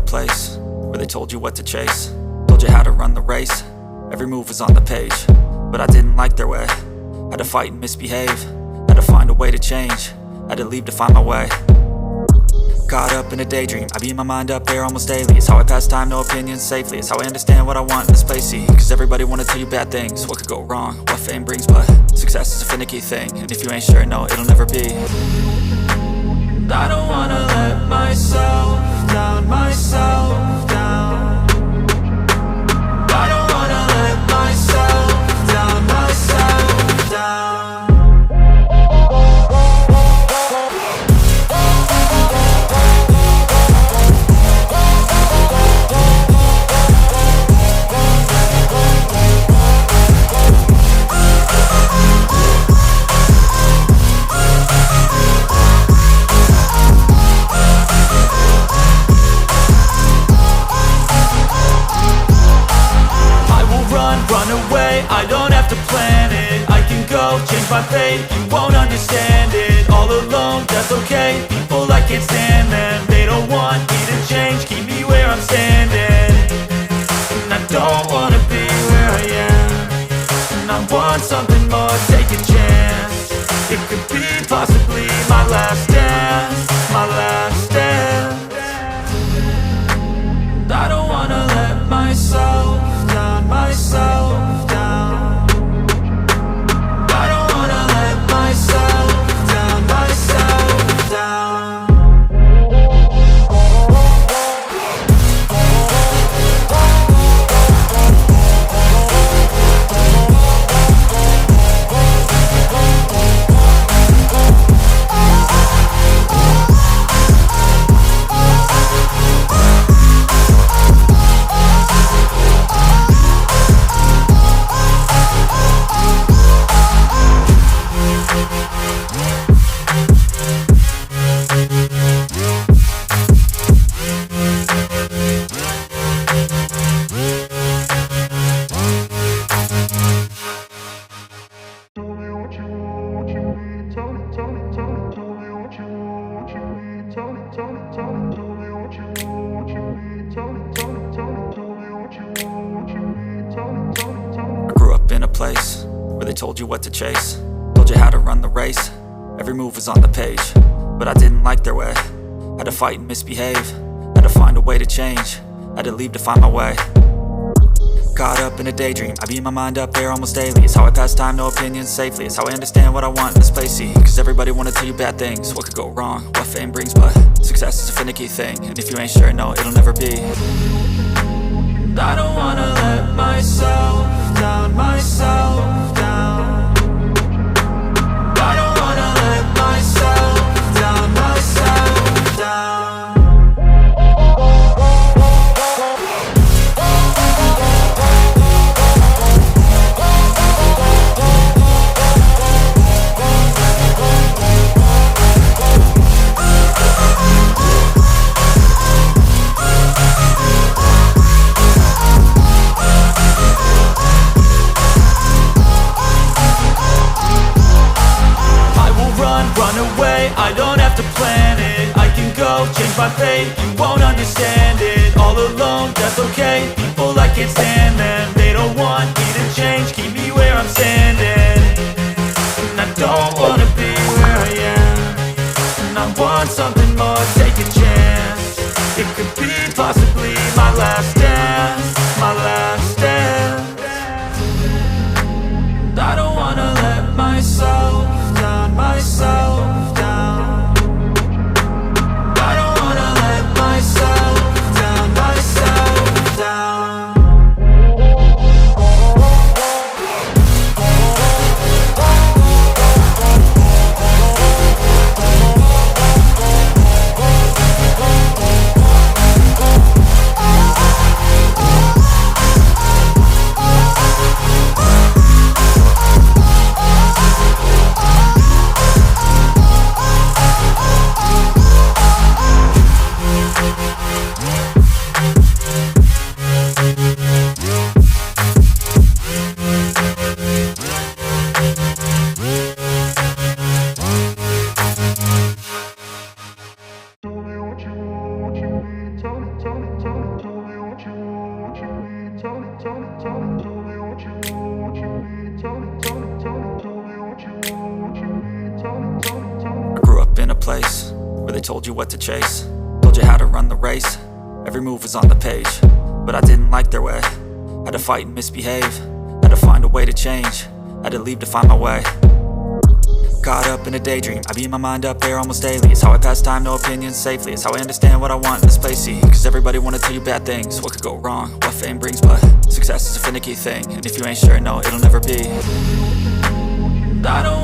place where they told you what to chase, told you how to run the race. Every move was on the page, but I didn't like their way. Had to fight and misbehave, had to find a way to change, had to leave to find my way. Caught up in a daydream, I beat my mind up there almost daily. It's how I pass time, no opinions safely. It's how I understand what I want in this place, see. Cause everybody wanna tell you bad things, what could go wrong, what fame brings. But success is a finicky thing, and if you ain't sure, no, it'll never be. I don't wanna let myself down, myself down. I don't wanna let myself down, myself down. Run away, I don't have to plan it. I can go, change my fate, you won't understand it. All alone, that's okay, people I can't stand them. They don't want me to change, keep me where I'm standing. And I don't wanna be where I am, and I want something more, take a chance. It could be possibly my last dance, my last dance. I don't wanna let myself down, myself down. I don't wanna let myself down, myself down. Told you what to chase, told you how to run the race. Every move was on the page, but I didn't like their way. Had to fight and misbehave, had to find a way to change, had to leave to find my way. Caught up in a daydream, I beat my mind up there almost daily. It's how I pass time, no opinions safely. It's how I understand what I want in this place, see. Cause everybody wanna tell you bad things, what could go wrong, what fame brings. But success is a finicky thing, and if you ain't sure, no, it'll never be. I don't wanna let myself down, myself down. I don't wanna let myself down, myself down. Run away, I don't have to plan it. I can go, change my fate, you won't understand it. All alone, that's okay, people I can't stand them. They don't want me to change, keep me where I'm standing. And I don't wanna be where I am, and I want something more, take a chance. It could be possibly my last dance, my last dance. I don't wanna let myself down, myself down. I don't wanna let myself down, myself down. I grew up in a place where they told you what to chase, told you how to run the race. Every move was on the page, but I didn't like their way. Had to fight and misbehave, had to find a way to change, had to leave to find my way. Caught up in a daydream, I beat my mind up there almost daily. It's how I pass time, no opinions safely. It's how I understand what I want in this place, see. Cause everybody wanna tell you bad things, what could go wrong, what fame brings. But success is a finicky thing, and if you ain't sure, no, it'll never be. I don't